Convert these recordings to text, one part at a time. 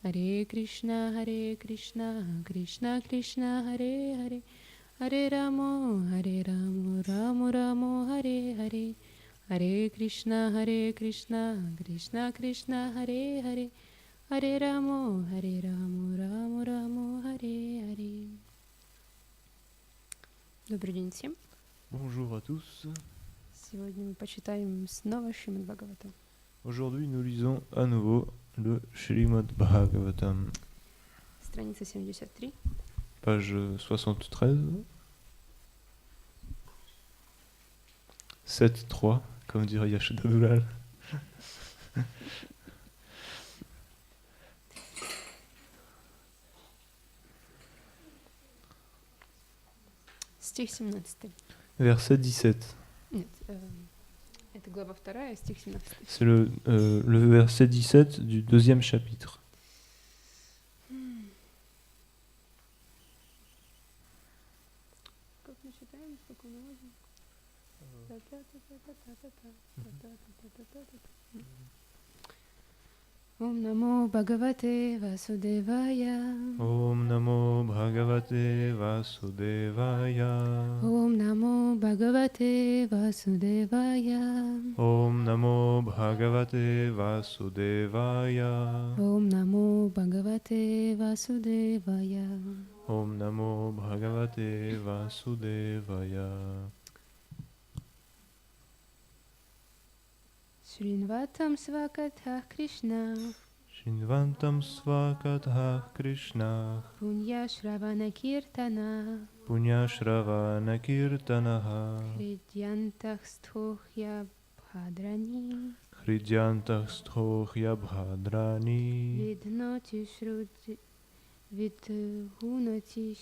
Hare Krishna, Krishna Krishna, Hare Hare, Hare Ramo, Ramo Ramo, Hare Hare, Hare Krishna, Krishna Krishna, Hare Hare, Hare Ramo, Ramo Ramo, Hare Hare. Добрый день всем. Bonjour à tous. Сегодня мы почитаем снова Шримад Бхагаватам. Aujourd'hui, nous lisons à nouveau le Shrimad Bhagavatam, Страница 73. page 73, 7.3, comme dirait Yashoda Dulal. Стих 17. Verset 17. Нет, это глава 2, стих 17. C'est le verset 17 du deuxième chapitre. Как мы считаем, сколько у нас? Ом намо Бхагавате Васудевая. Om Namo Bhagavate Vasudevaya. Ом намо Бхагавате Васудевая. Om Namo Bhagavate Vasudevaya. Ом намо Бхагавате Васудевая. Om Namo Bhagavate Vasudevaya. Shrinvatam Svakatha Krishna. Shinvantam Svakatha Krishna. Punya Shravana Kirtana. Punyashravana Kirtanaha. Hridyantah Sthohya Bhadrani. Hridyantah Sthohya Bhadrani. Vidnoti Shruti Vidhunati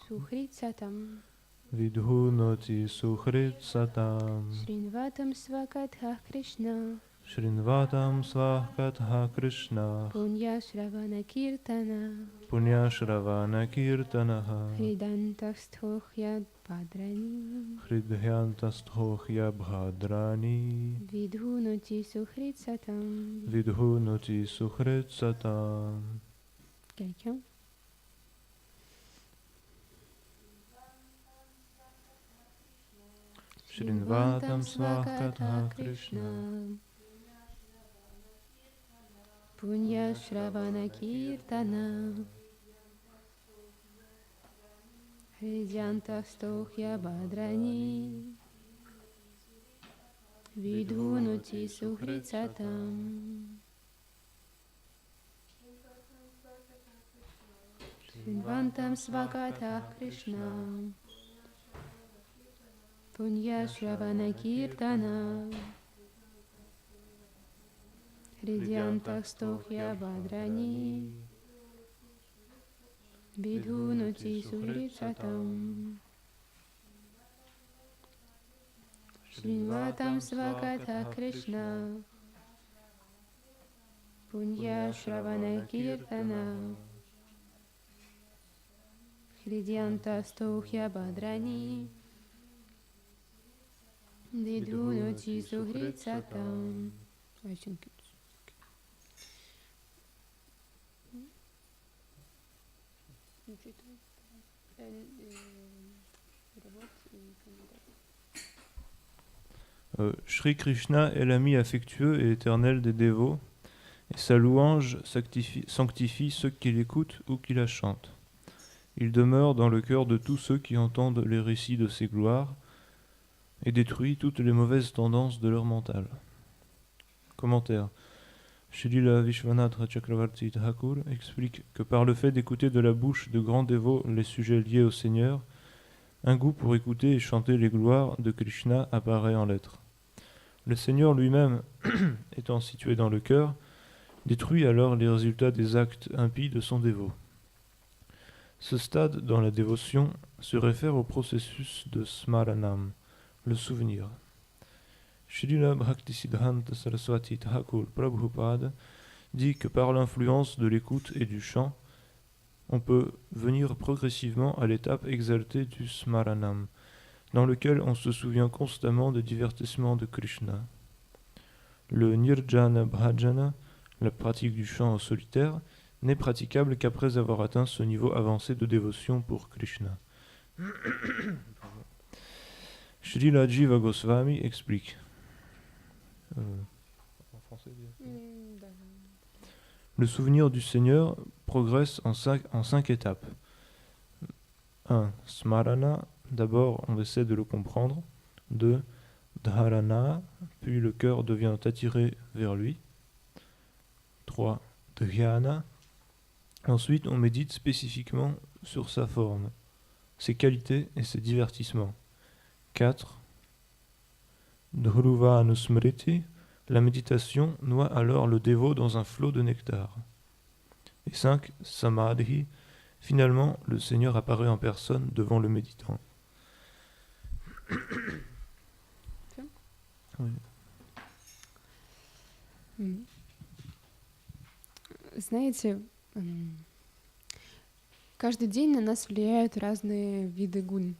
Suhritsatam. Vidhunoti Suhrit Satam. Shrinvatam Svakatha Krishna. Shrinvatam Svakatha Krishna. Punya Shravana Kirtana. Punyashravana Kirtanaha. Hridantah Sthohya Bhadrani. Hridyantah Sthohya Bhadrani. Vidhunoti Suhritsatam. Vidhunoti Suhrit Satam. Quelqu'un? Shrinvatam Svakatha Krishna. Punya Shravana Kirtana. Hridyantah Sthohya Bhadrani. Vidhunoti Suhritsatam. Shrinvantam Svakatha Krishna. Punya Shravana Kirtana. Hridyantah Sthohya Bhadrani. Vidhunoti Suhritsatam. Shrinvatam Svakatha Krishna. Punya Shravana Kirtana. Hridyantah Sthohya Bhadrani. Vidhunoti Suhritsatam. Shri Krishna est l'ami affectueux et éternel des dévots, et sa louange sanctifie ceux qui l'écoutent ou qui la chantent. Il demeure dans le cœur de tous ceux qui entendent les récits de ses gloires, et détruit toutes les mauvaises tendances de leur mental. Commentaire. Shrila Vishwanath Chakravarti Thakur explique que par le fait d'écouter de la bouche de grands dévots les sujets liés au Seigneur, un goût pour écouter et chanter les gloires de Krishna apparaît en l'être. Le Seigneur lui-même, étant situé dans le cœur, détruit alors les résultats des actes impies de son dévot. Ce stade dans la dévotion se réfère au processus de Smaranam, le souvenir. Shrila Bhaktisiddhanta Saraswati Thakur Prabhupada dit que par l'influence de l'écoute et du chant, on peut venir progressivement à l'étape exaltée du Smaranam, dans lequel on se souvient constamment des divertissements de Krishna. Le Nirjana Bhajana, la pratique du chant en solitaire, n'est praticable qu'après avoir atteint ce niveau avancé de dévotion pour Krishna. Srila Jiva Goswami explique. En français, le souvenir du Seigneur progresse en cinq étapes. 1. Smarana, d'abord on essaie de le comprendre. 2. Dharana, puis le cœur devient attiré vers lui. 3. Dhyana, ensuite on médite spécifiquement sur sa forme, ses qualités et ses divertissements. 4. Dhruva Anusmriti, la méditation noie alors le dévot dans un flot de nectar. Et 5. Samadhi, finalement le Seigneur apparaît en personne devant le méditant. Oui. Знаете, каждый день на нас влияют разные виды гун.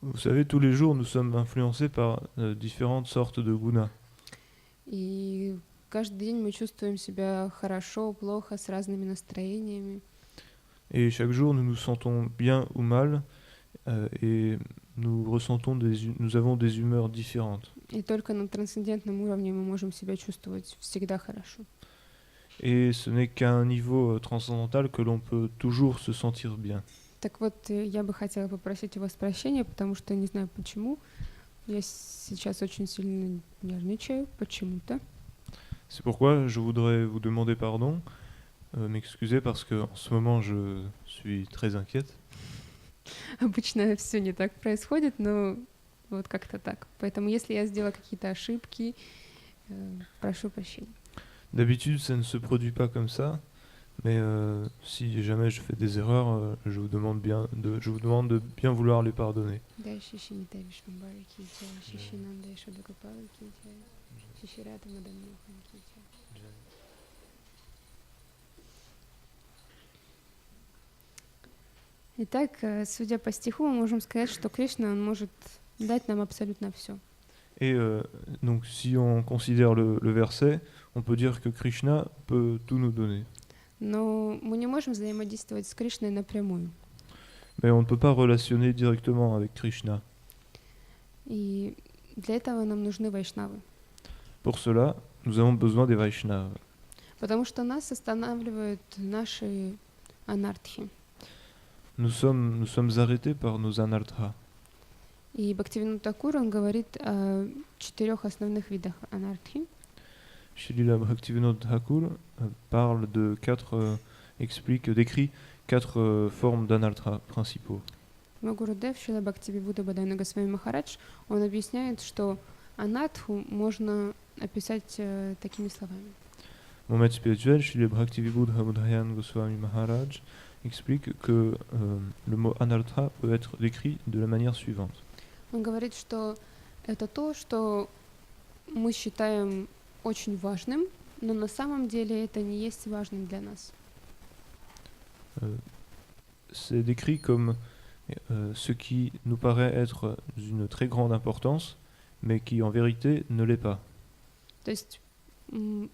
Vous savez, tous les jours, nous sommes influencés par différentes sortes de gunas. И каждый день мы чувствуем себя хорошо, плохо, с разными настроениями. Et chaque jour, nous nous sentons bien ou mal, et nous avons des humeurs différentes. И только на трансцендентном уровне мы можем себя чувствовать всегда хорошо. Et ce n'est qu'à un niveau transcendantal que l'on peut toujours se sentir bien. Так вот, я бы хотела попросить у вас прощения, потому что не знаю почему. Я сейчас очень сильно нервничаю почему-то. C'est pourquoi je voudrais vous demander pardon, m'excuser parce qu'en ce moment je suis très inquiète. Обычно все не так происходит, но вот как-то так. Поэтому если я сделала какие-то ошибки, прошу прощения. D'habitude, ça ne se produit pas comme ça, mais si jamais je fais des erreurs, je vous demande de bien vouloir les pardonner. Итак, судя по стиху, мы можем сказать, что Кришна, он может дать нам абсолютно все. Et donc, si on considère le verset, on peut dire que Krishna peut tout nous donner. Но мы не можем взаимодействовать с Кришной напрямую. Mais on ne peut pas relationner directement avec Krishna. И для этого нам нужны вайшнавы. Pour cela, nous avons besoin des Vaishnavas. Потому что нас останавливают наши анартхи. Nous sommes arrêtés par nos anarthas. И Бхактивинода Такур, он говорит о 4 основных видах анартхи. Srila Bhaktivinoda Thakur décrit 4 formes d'anartha principaux. Мой Гурудев, Шрила Бхактивинода Бхаданага Госвами Махарадж, он объясняет, что анартху можно описать такими словами. Mon maître spirituel, Srila Bhaktivinoda Bhadayan Goswami Maharaj, explique que le mot anartha peut être décrit de la manière suivante. Он говорит, что это то, что мы считаем очень важным, но на самом деле это не есть важным для нас. C'est décrit comme ce qui nous paraît être d'une très grande importance, mais qui en vérité ne l'est pas. То есть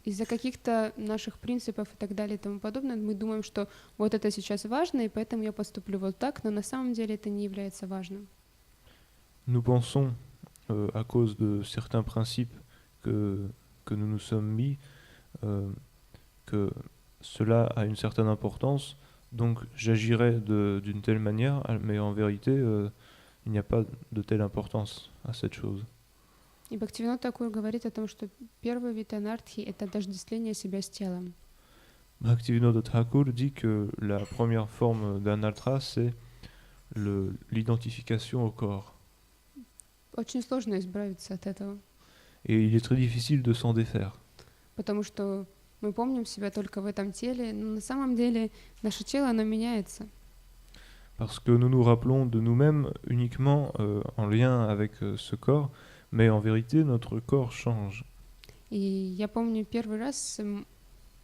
из-за каких-то наших принципов и так далее и тому подобное мы думаем, что вот это сейчас важно, и поэтому я поступлю вот так, но на самом деле это не является важным. Nous pensons, à cause de certains principes que nous nous sommes mis, que cela a une certaine importance, donc j'agirai d'une telle manière, mais en vérité, il n'y a pas de telle importance à cette chose. И Бхактивинода Такур говорит о том, что первый вид анартхи — это отождествление себя с телом. Bhaktivinoda Thakur dit que la première forme d'anartha, c'est l'identification au corps. Очень сложно избавиться от этого. Et il est très difficile de s'en défaire. Потому что мы помним себя только в этом теле, но на самом деле наше тело, оно меняется. Parce que nous nous rappelons de nous-mêmes uniquement en lien avec ce corps, mais en vérité, notre corps change. И я помню первый раз,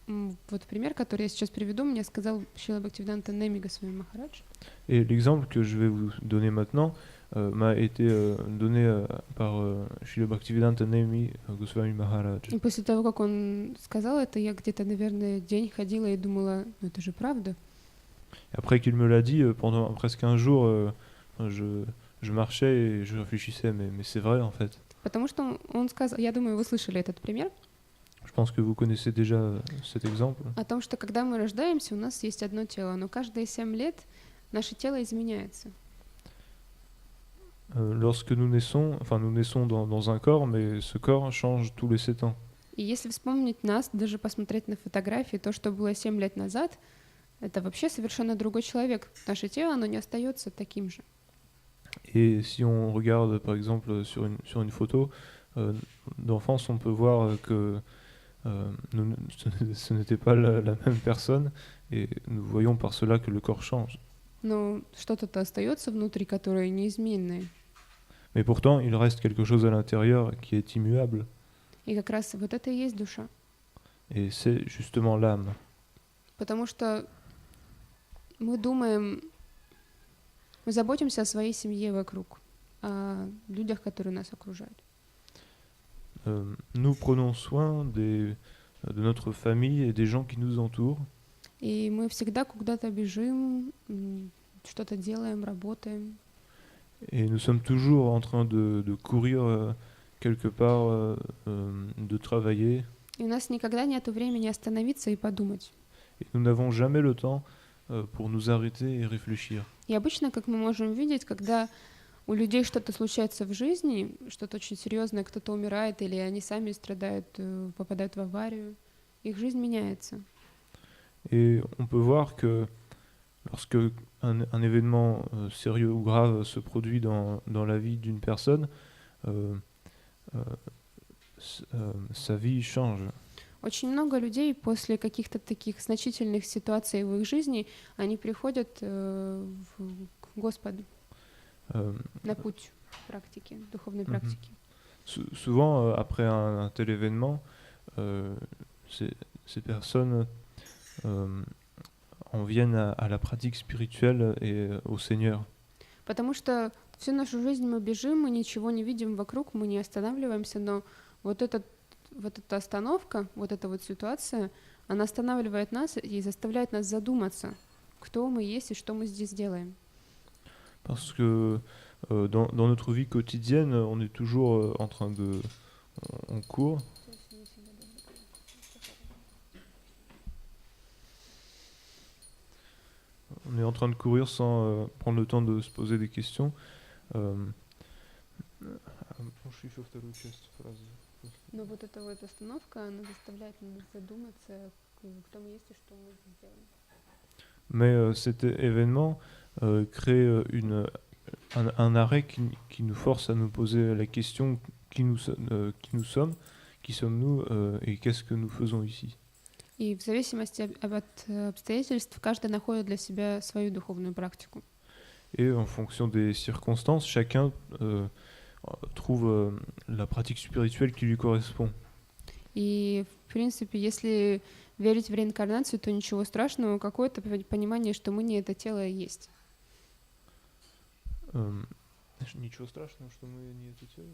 вот пример, который я сейчас приведу, мне сказал Шрила Бхактивинода Неми Госвами Махарадж. Et l'exemple que je vais vous donner maintenant m'a été donné par Шрила Бхактивиданта Неми Госвами Махараджа. И после того, как он сказал это, я где-то, наверное, день ходила и думала, ну это же правда. Après qu'il me l'a dit, pendant presque un jour, je marchais et je réfléchissais, mais c'est vrai en fait. Потому что он сказал, я думаю, вы слышали этот пример, Je pense que vous connaissez déjà cet exemple. о том, что когда мы рождаемся, у нас есть одно тело, но каждые 7 лет наше тело изменяется. Lorsque nous naissons dans un corps, mais ce corps change tous les 7 ans. И если вспомнить нас, даже посмотреть на фотографии, то, что было 7 лет назад, это вообще совершенно другой человек. Наше тело, оно не остается таким же. Et si on regarde par exemple sur une photo d'enfance, on peut voir que ce n'était pas la même personne, et nous voyons par cela que le corps change. Но что-то остается внутри, которое неизменное. Mais pourtant, il reste quelque chose à l'intérieur qui est immuable, И как раз вот это и есть душа. et c'est justement l'âme. Потому что мы думаем, мы заботимся о своей семье вокруг, о людях, которые нас окружают. Nous prenons soin de notre famille et des gens qui nous entourent, И мы всегда куда-то бежим, что-то делаем, работаем. et nous sommes toujours en train de courir quelque part, de travailler, И у нас никогда нет времени остановиться и подумать. et nous n'avons jamais le temps pour nous arrêter et réfléchir. И обычно, как мы можем видеть, когда у людей что-то случается в жизни, что-то очень серьезное, кто-то умирает, или они сами страдают, попадают в аварию, их жизнь меняется. Et on peut voir que lorsque un événement sérieux ou grave se produit dans la vie d'une personne, sa vie change. Очень много людей после каких-то таких значительных ситуаций в их жизни, они приходят к Господу на путь практики, духовной практики. Souvent, après un tel événement, ces personnes en viennent à la pratique spirituelle et au Seigneur. Потому что всю нашу жизнь мы бежим, мы ничего не видим вокруг, мы не останавливаемся, но вот эта остановка, вот эта вот ситуация, она останавливает нас и заставляет нас задуматься, кто мы есть и что мы здесь делаем. Parce que dans notre vie quotidienne, on est toujours en train de... On court. On est en train de courir sans prendre le temps de se poser des questions. Но вот эта вот остановка, она заставляет нас задуматься, кто мы есть и что мы здесь делаем. Mais cet événement crée un arrêt qui nous force à nous poser la question qui nous sommes, qui sommes-nous et qu'est-ce que nous faisons ici. И в зависимости от обстоятельств каждый находит для себя свою духовную практику. Et en fonction des circonstances, chacun trouve la pratique spirituelle qui lui correspond. И, в принципе, если верить в реинкарнацию, то ничего страшного, какое-то понимание, что мы не это тело и есть. Ничего страшного, что мы не это тело.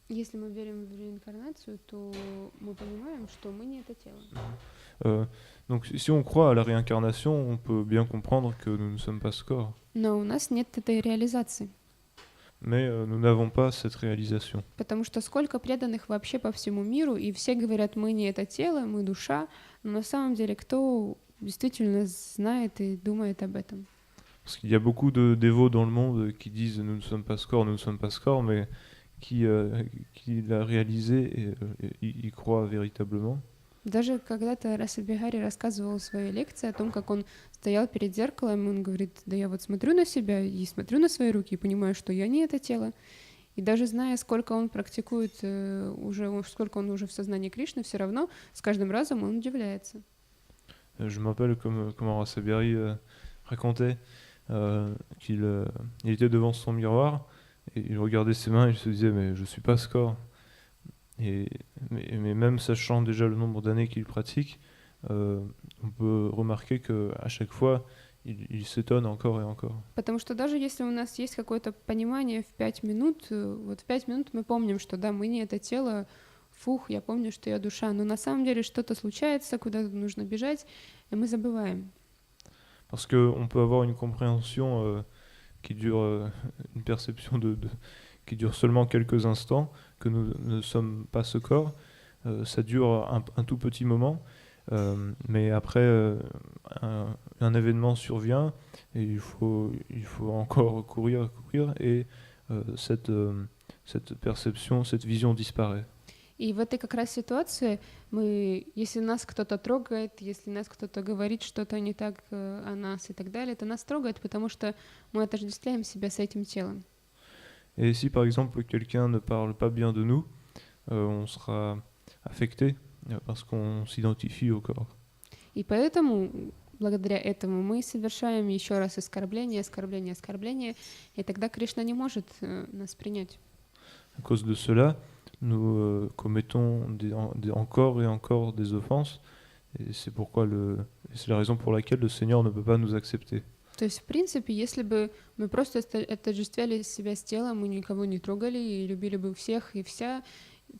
Если мы верим в реинкарнацию, то мы понимаем, что мы не это тело. Donc si on croit à la réincarnation, on peut bien comprendre que nous ne sommes pas ce corps. Но у нас нет этой реализации. Mais nous n'avons pas cette réalisation. Потому что сколько преданных вообще по всему миру, и все говорят, мы не это тело, мы душа, но на самом деле кто действительно знает и думает об этом? Parce qu'il y a beaucoup de dévots dans le monde qui disent nous ne sommes pas ce corps, nous ne sommes pas ce corps, mais qui l'a réalisé et y croit véritablement. Даже когда-то Раса Бихари рассказывал в своей лекции о том, как он стоял перед зеркалом, и он говорит, да я вот смотрю на себя и смотрю на свои руки и понимаю, что я не это тело. И даже зная, сколько он практикует, сколько он уже в сознании Кришны, все равно с каждым разом он удивляется. Je me rappelle comment Rasa Bihari racontait qu'il était devant son miroir et il regardait ses mains et il se disait mais je suis pas ce corps. Mais même sachant déjà le nombre d'années qu'il pratique, on peut remarquer qu'à chaque fois, il s'étonne encore et encore. Потому что даже если у нас есть какое-то понимание в 5 минут, вот в 5 минут мы помним, что да, мы не это тело, фух, я помню, что я душа, но на самом деле что-то случается, куда-то нужно бежать, и мы забываем. Parce qu'on peut avoir une compréhension qui dure, une perception qui dure seulement quelques instants, que nous ne sommes pas ce corps. Ça dure un tout petit moment, mais après, un événement survient et il faut encore courir, et cette perception, cette vision disparaît. И в этой как раз ситуации мы, если нас кто-то трогает, если нас кто-то говорит что-то не так о нас и так далее, это нас трогает, потому что мы отождествляем себя с этим телом. Et si par exemple quelqu'un ne parle pas bien de nous, on sera affecté parce qu'on s'identifie au corps. И поэтому, благодаря этому, мы совершаем еще раз оскорбление, оскорбление, оскорбление, и тогда Кришна не может нас принять. À cause de cela, nous commettons encore et encore des offenses, et c'est la raison pour laquelle le Seigneur ne peut pas nous accepter. То есть, в принципе, если бы мы просто отождествляли себя с телом, мы никого не трогали и любили бы всех и вся,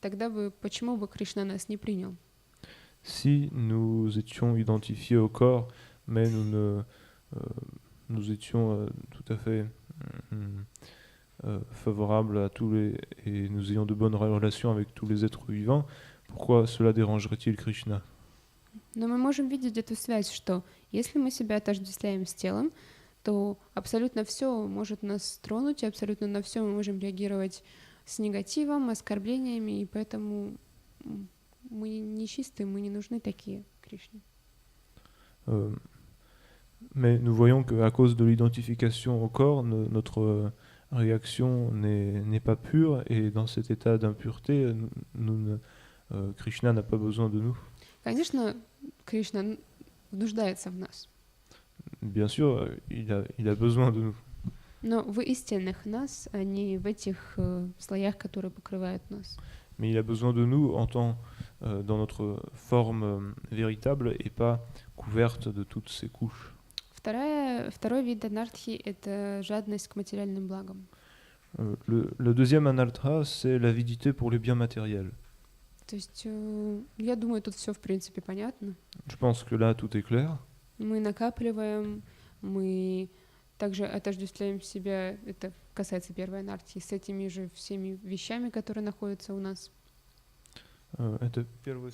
тогда бы почему бы Кришна нас не принял? Si nous étions identifiés au corps, mais nous étions tout à fait favorables à et nous ayons de bonnes relations avec tous les êtres vivants, pourquoi cela dérangerait-il Krishna? Но мы можем видеть эту связь, что если мы себя отождествляем с телом, то абсолютно все может нас тронуть, и абсолютно на все мы можем реагировать с негативом, оскорблениями, и поэтому мы не чистые, мы не нужны такие Кришне. Mais nous voyons qu'à cause de l'identification au corps, notre réaction n'est pas pure, et dans cet état d'impureté, Krishna n'a pas besoin de nous. Конечно, Кришна нуждается в нас. Bien sûr, il a besoin de nous. Но в истинных нас, а не в этих слоях, которые покрывают нас. Mais il a besoin de nous dans notre forme véritable et pas couverte de toutes ces couches. Второй вид анартхи — это жадность к материальным благам. Le deuxième anartha, c'est l'avidité pour les biens matériels. То есть, я думаю, тут все в принципе понятно. Je pense que là, tout est clair. Мы накапливаем, мы также отождествляем себя, это касается первой анархии, с этими же всеми вещами, которые находятся у нас. Это первое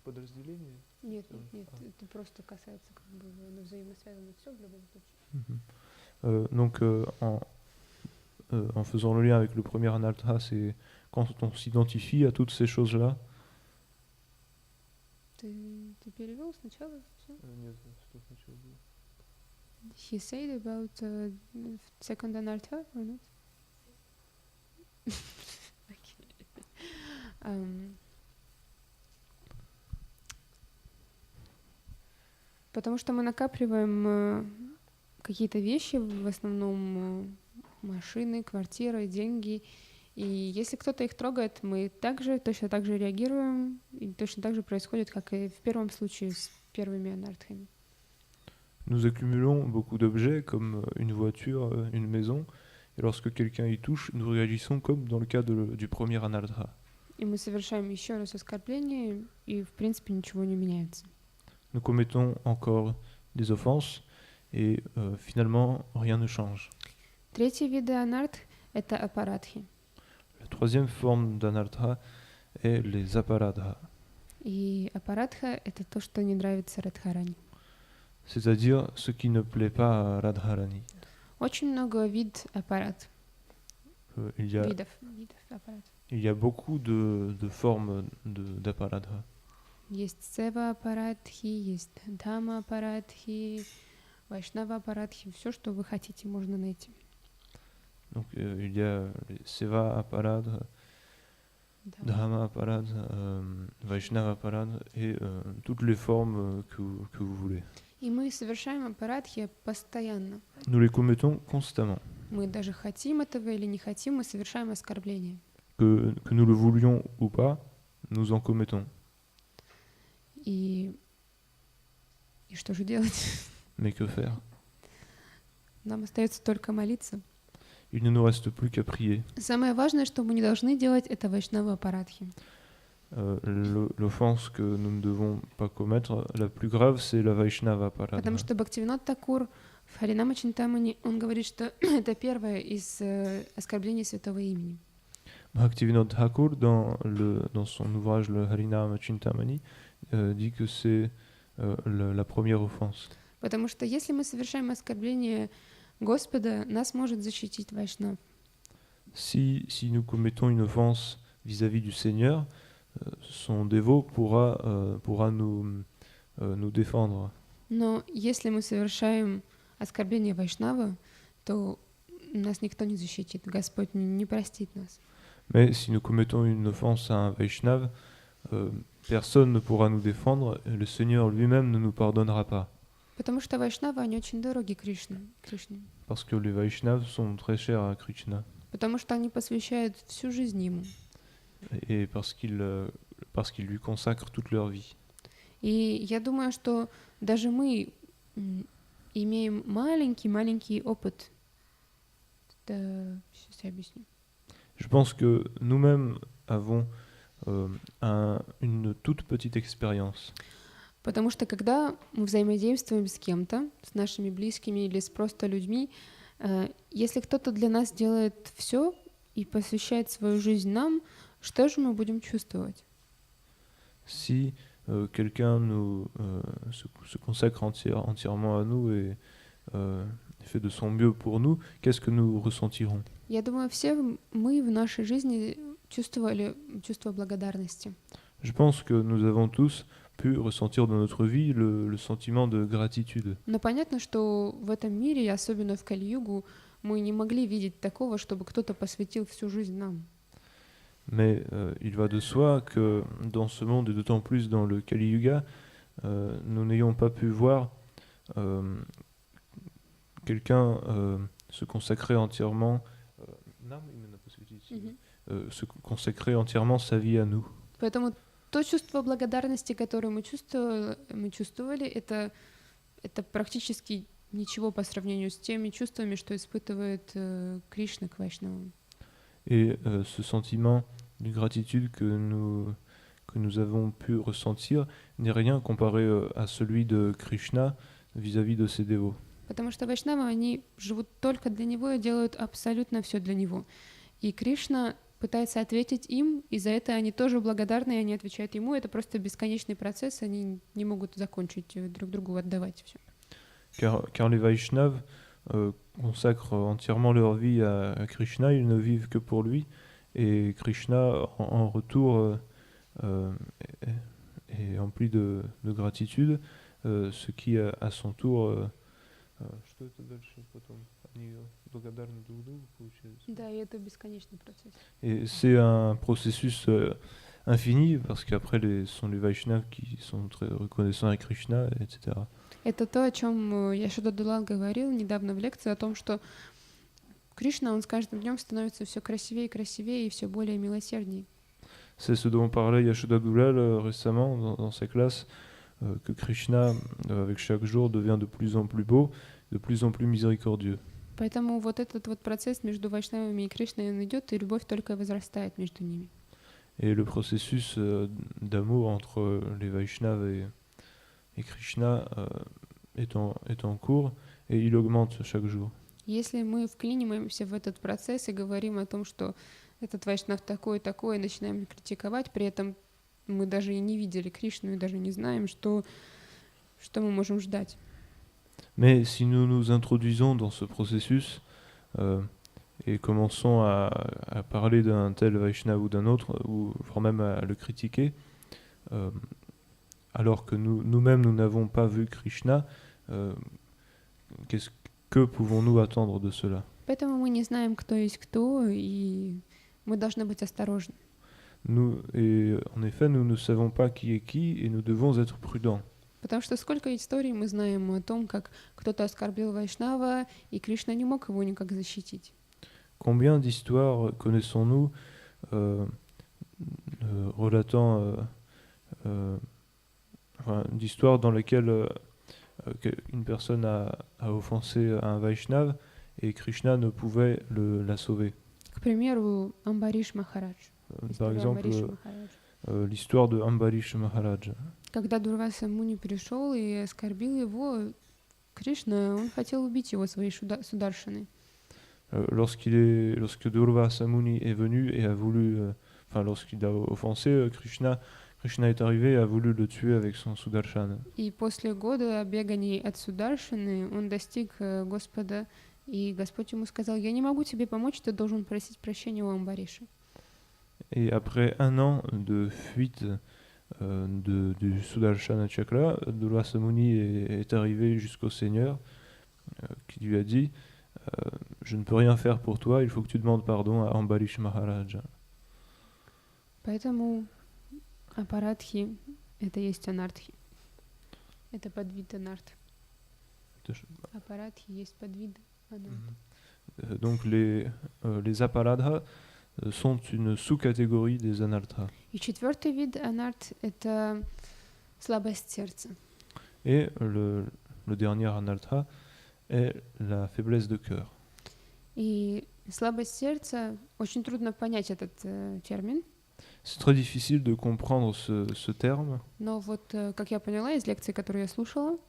подразделение? Нет, это просто касается как бы взаимосвязано все в любом случае. Donc, en faisant le lien avec le premier anartha, c'est quand on s'identifie à toutes ces choses-là. Ты перевел сначала все? Нет, что сначала было? He said about second anartha or not? Потому что мы накапливаем какие-то вещи, в основном машины, квартиры, деньги. И если кто-то их трогает, мы точно так же реагируем, и точно так же происходит, как и в первом случае с первыми анартхами. Nous accumulons beaucoup d'objets comme une voiture, une maison, et lorsque quelqu'un y touche, nous réagissons comme dans le cas du premier anartha. И мы совершаем еще раз оскорбление, и в принципе ничего не меняется. Nous commettons encore des offenses, et finalement rien ne change. Третий вид анарт — это апарадхи. La troisième forme d'anartha est les aparadha, И апарадха — это то, что не нравится Радхарани. c'est-à-dire ce qui ne plaît pas à Radharani. Очень много видов аппарат. Il y a beaucoup de formes d'aparadha. Есть сева аппаратхи, есть дхама аппаратхи, вайшнава аппаратхи, все, что вы хотите, можно найти. Donc il y a les seva aparadha, dhamma aparadha, vaishnava aparadha et toutes les formes que vous voulez. И мы совершаем аппаратхи постоянно. Nous les commettons constamment. Мы даже хотим этого или не хотим, мы совершаем оскорбление. Que nous le voulions ou pas, nous en commettons. И что же делать? Mais que faire? Нам остается только молиться. Il ne nous reste plus qu'à prier. Самое важное, что мы не должны делать, это вайшнава апарадхи. L'offense que nous ne devons pas commettre, la plus grave, c'est la Vaishnava Paradha. Потому что Бхактивинод Такур в Харинама Чинтамани, он говорит, что это первое из оскорблений святого имени. Bhaktivinoda Thakur, dans son ouvrage le Harinama Chintamani, dit que c'est la première offense. Потому что если мы совершаем оскорбление Господа, нас может защитить Вайшнав. Si nous commettons une offense vis-à-vis du Seigneur, son dévot pourra nous défendre. Но если мы совершаем оскорбление Вайшнава, то нас никто не защитит, Господь не простит нас. Mais si nous commettons une offense à un Vaishnav, personne ne pourra nous défendre, et le Seigneur lui-même ne nous pardonnera pas. Потому что Вайшнавы, они очень дороги Кришне. Parce que les Vaishnavas sont très chers à Krishna. Потому что они посвящают всю жизнь ему. Et parce qu'ils lui consacrent toute leur vie. И я думаю, что даже мы имеем маленький опыт. Сейчас я объясню. Je pense que nous-mêmes avons une toute petite expérience. Потому что когда мы взаимодействуем с кем-то, с нашими близкими или с просто людьми, если кто-то для нас делает все и посвящает свою жизнь нам, что же мы будем чувствовать? Si quelqu'un se consacre entièrement à nous et fait de son mieux pour nous, qu'est-ce que nous ressentirons? Я думаю, все мы в нашей жизни чувствовали чувство благодарности. Je pense que nous avons tous pu ressentir dans notre vie le sentiment de gratitude. Но понятно, что в этом мире, и особенно в Кали-югу, мы не могли видеть такого, чтобы кто-то посвятил всю жизнь нам. Mais il va de soi que dans ce monde, et d'autant plus dans le Kali Yuga, nous n'ayons pas pu voir quelqu'un se consacrer entièrement, se consacrer entièrement sa vie à nous. Поэтому то чувство благодарности, которое мы чувствовали, это практически ничего по сравнению с теми чувствами, что испытывает Кришна к Вайшнавам. Et ce sentiment de gratitude que nous avons pu ressentir n'est rien comparé à celui de Krishna vis-à-vis de ses dévots. Потому что Вайшнавы, они живут только для него и делают абсолютно все для него. И Кришна пытается ответить им, и за это они тоже благодарны, и они отвечают ему. Это просто бесконечный процесс, они не могут закончить друг другу отдавать все. Car les Vaishnavas consacrent entièrement leur vie à Krishna, ils ne vivent que pour lui, et Krishna, en retour, est empli de gratitude, ce qui, à son tour... Что это дальше потом? Они благодарны друг другу, получается. Да, и это бесконечный процесс. Et c'est un processus infini, parce qu'après, sont les Vaishnavas qui sont très reconnaissants à Krishna, etc. Это то, о чем Яшода Дулал говорил недавно в лекции, о том, что Кришна, он с каждым днем становится все красивее и красивее, и все более милосерднее. C'est ce dont parlait Yashoda Dulal récemment dans sa classe, que Krishna, avec chaque jour, devient de plus en plus beau, de plus en plus miséricordieux. Поэтому вот этот вот процесс между Вайшнавами и Кришной, он идет, и любовь только возрастает между ними. Et le processus d'amour entre les Vaishnavas et Krishna est en cours, et il augmente chaque jour. Если мы вклиниваемся в этот процесс и говорим о том, что этот Вайшнав такой, и начинаем критиковать, при этом мы даже и не видели Кришну, и даже не знаем, что мы можем ждать. Mais si nous nous introduisons dans ce processus et commençons à parler d'un tel Vaishnava ou d'un autre, ou voire même à le critiquer, alors que nous-mêmes nous n'avons pas vu Krishna, que pouvons-nous attendre de cela? Поэтому мы не знаем, кто есть кто, и мы должны быть осторожны. Et en effet, nous ne savons pas qui est qui, et nous devons être prudents. Потому что сколько историй мы знаем о том, как кто-то оскорбил Вайшнава, и Кришна не мог его никак защитить. Combien d'histoires connaissons-nous relatant d'histoires dans lesquelles Une personne a offensé un Vaishnav et Krishna ne pouvait la sauver. К примеру, Амбариш Махарадж. Par История exemple, Амбариша Махараджа. l'histoire de Ambarish Maharaj. Когда Дурваса Муни пришел и оскорбил его, Кришна, он хотел убить его своей сударшиной. Lorsque Durvasa Muni est venu et a voulu, lorsqu'il a offensé Krishna est arrivé et a voulu le tuer avec son Sudarshan. И после года беганий от сударшины он достиг Господа, и Господь ему сказал: «Я не могу тебе помочь, ты должен просить прощения у Амбариша». Et après un an de fuite du Sudarshana Chakra, Durvasa Muni est arrivé jusqu'au Seigneur qui lui a dit je ne peux rien faire pour toi, il faut que tu demandes pardon à Ambarish Maharaj. Поэтому апаратхи — это есть анартхи. Это подвид анарт. Апаратхи есть подвид анарт. Donc les aparadhas sont une sous-catégorie des anarthas. И четвертый вид анарт — это слабость сердца. Et le dernier anartha est la faiblesse de cœur. И слабость сердца, очень трудно понять этот термин. C'est très difficile de comprendre ce terme. Но вот, как я поняла из лекции, которую я слушала,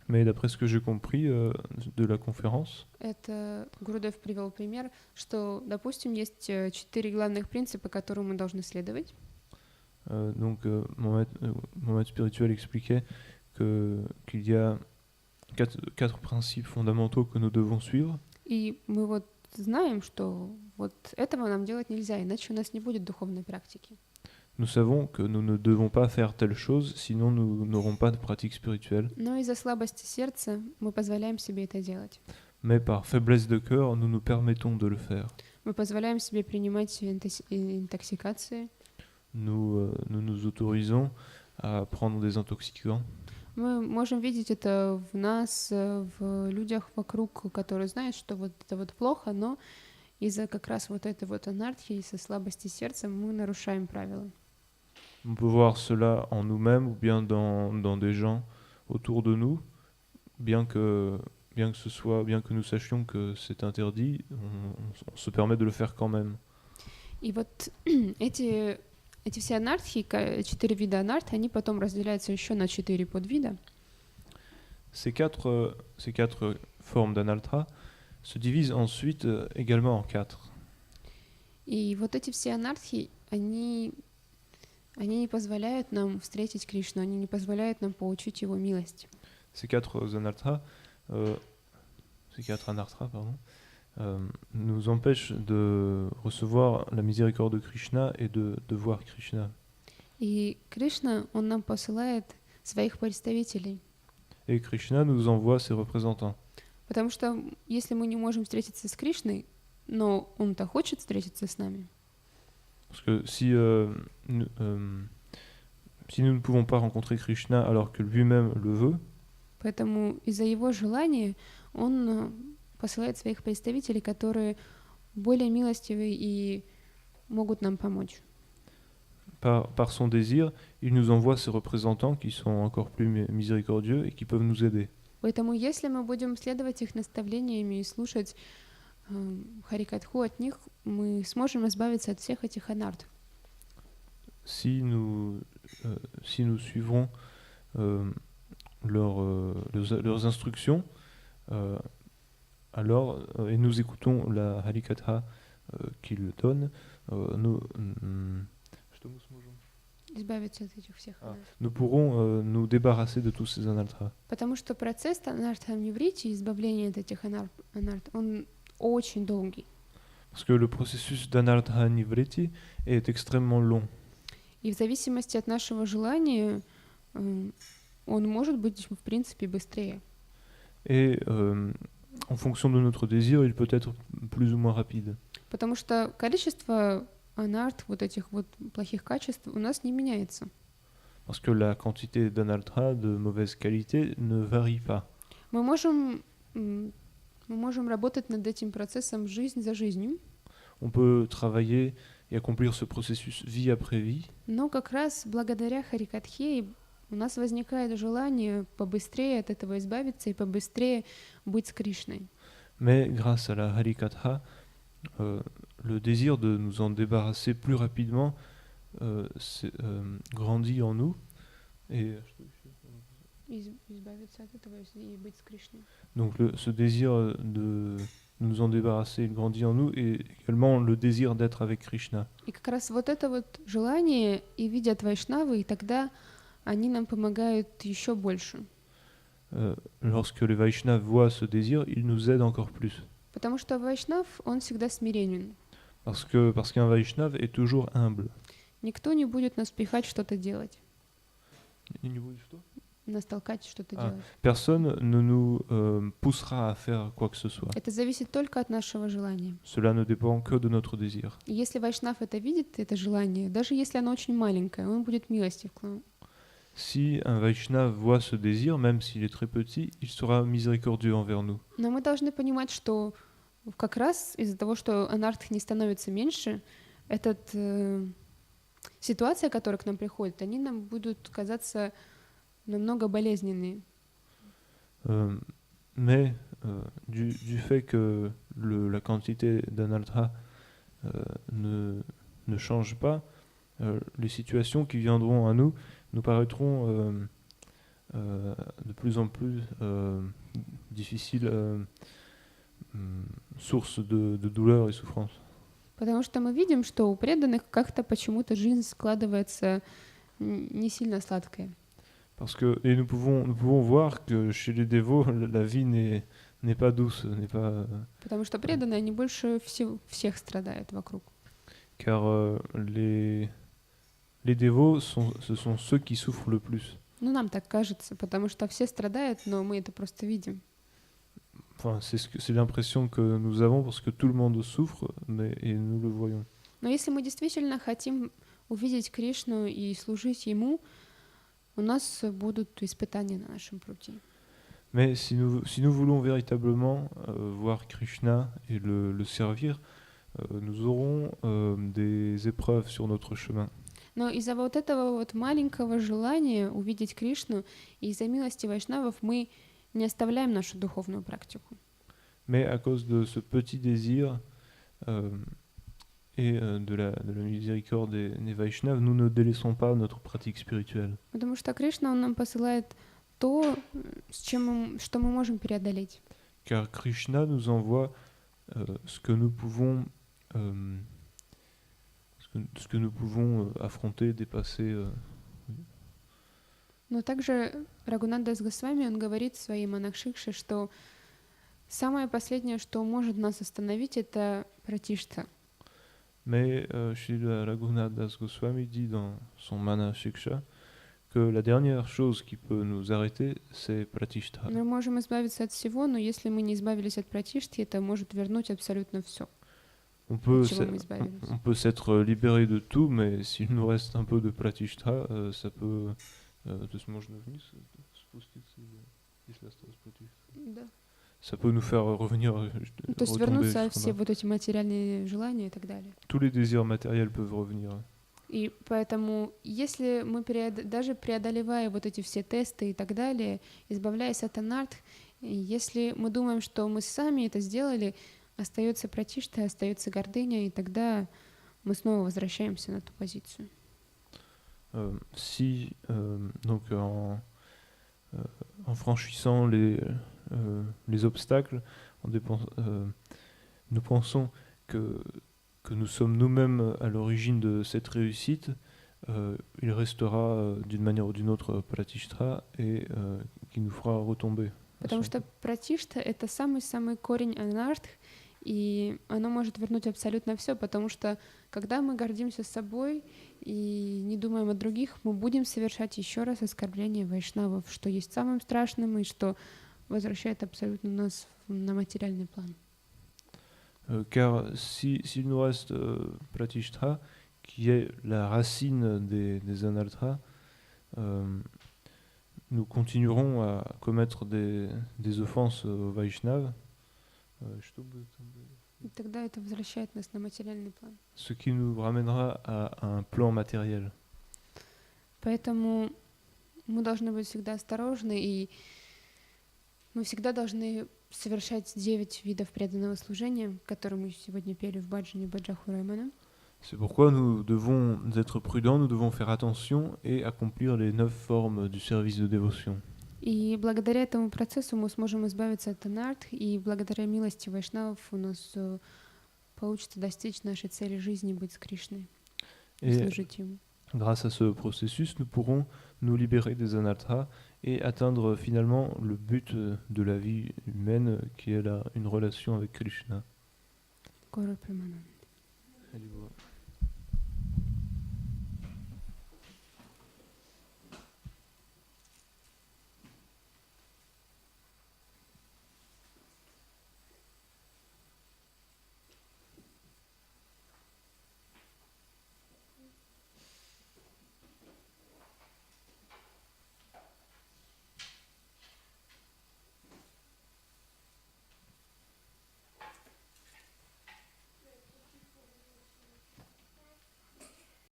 mais d'après ce que j'ai compris de la conférence, это Гурудев привел пример, что, допустим, есть 4 главных принципа, которым мы должны следовать. Donc mon maître spirituel expliquait qu'il y a quatre principes fondamentaux que nous devons suivre. И мы вот знаем, что вот этого нам делать нельзя, иначе у нас не будет духовной практики. Nous savons que nous ne devons pas faire telle chose, sinon nous n'aurons pas de pratique spirituelle. Но из-за слабости сердца мы позволяем себе это делать. Mais par faiblesse de cœur, nous nous permettons de le faire. Мы позволяем себе принимать интоксикации. Nous nous autorisons à prendre des intoxicants. Мы можем видеть это в нас, в людях вокруг, которые знают, что вот это вот плохо, но из-за как раз вот этой вот анархии, из-за слабости сердца мы нарушаем правила. On peut voir cela en nous-mêmes ou bien dans des gens autour de nous, bien que nous sachions que c'est interdit, on se permet de le faire quand même. И вот эти все анархии, 4 вида анархии, они потом разделяются еще на 4 подвида. Ces quatre formes d'anartha se divisent ensuite également en 4. И вот эти все анархии, они не позволяют нам встретить Кришну, они не позволяют нам получить Его милость. Ces quatre anarthas, nous empêchent de recevoir la miséricorde de Krishna et de voir Krishna. И Кришна, Он нам посылает своих представителей. Et Krishna nous envoie ses représentants. Потому что если мы не можем встретиться с Кришной, но Он-то хочет встретиться с нами. Parce que si nous ne pouvons pas rencontrer Krishna alors que lui-même le veut, поэтому из-за Его желания Он посылает своих представителей, которые более милостивы и могут нам помочь. Par son désir, il nous envoie ses représentants qui sont encore plus miséricordieux et qui peuvent nous aider. Поэтому если мы будем следовать их наставлениями и слушать Харикатху от них, мы сможем избавиться от всех этих анарт. Si nous suivons leurs instructions, alors, et nous écoutons la Harikatha qu'ils donnent, Избавиться от этих всех анарт. Nous pourrons nous débarrasser de tous ces anarthas. Потому что процесс анарта-ниврити, избавления от этих анарт, он очень долгий. Parce que le processus d'anartha nivriti est extrêmement long. И в зависимости от нашего желания он может быть, в принципе, быстрее. Et en fonction de notre désir, il peut être plus ou moins rapide. Потому что количество анарт, вот этих вот плохих качеств, у нас не меняется. Parce que la quantité d'anartha de mauvaise qualité ne varie pas. Мы можем работать над этим процессом жизнь за жизнью. On peut travailler et accomplir ce processus vie après vie. Но как раз благодаря Харикатхе у нас возникает желание побыстрее от этого избавиться и побыстрее быть с Кришной. Mais grâce à la Harikatha, le désir de nous en débarrasser plus rapidement grandit en nous. Et Избавиться от этого и быть с Кришной. donc ce désir de nous en débarrasser, il grandit en nous, et également le désir d'être avec Krishna. И как раз вот это вот желание и видят вайшнавы, и тогда они нам помогают еще больше. Lorsque les Vaishnavas voient ce désir, ils nous aident encore plus. Потому что вайшнав, он всегда смиренен. Parce qu'un Vaishnav est toujours humble. Никто не будет нас пихать что-то делать, Il nous dit quoi? нас толкать что-то Ah. делать. Personne ne nous poussera à faire quoi que ce soit. Это зависит только от нашего желания. Cela ne dépend que de notre désir. И если вайшнав это видит, это желание, даже если оно очень маленькое, он будет милостив к нам. Si un Vaishnava voit ce désir, même s'il est très petit, il sera miséricordieux envers nous. Но мы должны понимать, что как раз из-за того, что анартх не становится меньше, ситуация, которая к нам приходит, они нам будут казаться намного болезненнее. Mais du fait que la quantité d'anartha ne change pas, les situations qui viendront à nous paraîtront de plus en plus difficiles, source de douleur et souffrance. Потому что мы видим, что у преданных как-то почему-то жизнь складывается не сильно сладкая. Parce que, et nous pouvons voir que chez les dévots, la vie n'est pas douce, n'est pas. Потому что преданные, они больше всех страдают вокруг. Car les dévots ce sont ceux qui souffrent le plus. Ну, нам так кажется, потому что все страдают, но мы это просто видим. Enfin, c'est l'impression que nous avons parce que tout le monde souffre, et nous le voyons. Но если мы действительно хотим увидеть Кришну и служить Ему, у нас будут испытания на нашем пути. Mais si nous voulons véritablement voir Krishna et le servir, nous aurons des épreuves sur notre chemin. Но из-за вот этого вот маленького желания увидеть Кришну и из-за милости вайшнавов мы не оставляем нашу духовную практику. Mais à cause de ce petit désir et de la miséricorde des Vaishnavas, nous ne délaissons pas notre pratique spirituelle. Потому что Кришна, он нам посылает то, что мы можем преодолеть. Car Krishna nous envoie ce que nous pouvons affronter, dépasser. Но также Рагунат Дас Госвами, он говорит в своей Манакшикше, что самое последнее, что может нас остановить, это пратишта. Mais Srila Raghunath Das Goswami dit dans son Mana Shiksha que la dernière chose qui peut nous arrêter, c'est Pratishta. Мы можем избавиться от всего, но если мы не избавились от пратишти, это может вернуть абсолютно все. On peut s'être libéré de tout, mais s'il nous reste un peu de Pratishta, ça peut... Ça peut nous faire revenir. То есть вернуться все вот эти материальные желания и так далее. Tous les désirs matériels peuvent revenir. И поэтому, если мы даже преодолевая вот эти все тесты и так далее, избавляясь от анарт, если мы думаем, что мы сами это сделали, остается пратишта, остается гордыня, и тогда мы снова возвращаемся на ту позицию. Si donc en franchissant les obstacles, nous pensons que nous sommes nous-mêmes à l'origine de cette réussite, il restera d'une manière ou d'une autre pratishta et qui nous fera retomber. Потому что пратишта — это самый-самый корень анарт, и оно может вернуть абсолютно все, потому что когда мы гордимся собой и не думаем о других, мы будем совершать еще раз оскорбление вайшнавов, что есть самым страшным и что возвращает абсолютно нас на материальный план. Car s'il nous reste pratishta, qui est la racine des anarthas, nous continuerons à commettre des offenses aux Vaishnavas. И тогда это возвращает нас на материальный план. Ce qui nous ramènera à un plan matériel. Поэтому мы должны быть всегда осторожны, и мы всегда должны совершать 9 видов преданного служения, которые мы сегодня пели в Баджане Баджаху Раймана. C'est pourquoi nous devons être prudents, nous devons faire attention et accomplir les 9 formes du service de dévotion. И благодаря этому процессу мы сможем избавиться от анарт, и благодаря милости вайшнавов у нас получится достичь нашей цели жизни, быть с Кришной и Et служить Ему. grâce à ce processus, nous pourrons nous libérer des anarthas et atteindre finalement le but de la vie humaine qui est une relation avec Krishna. Гуру Премананда. Allez voir.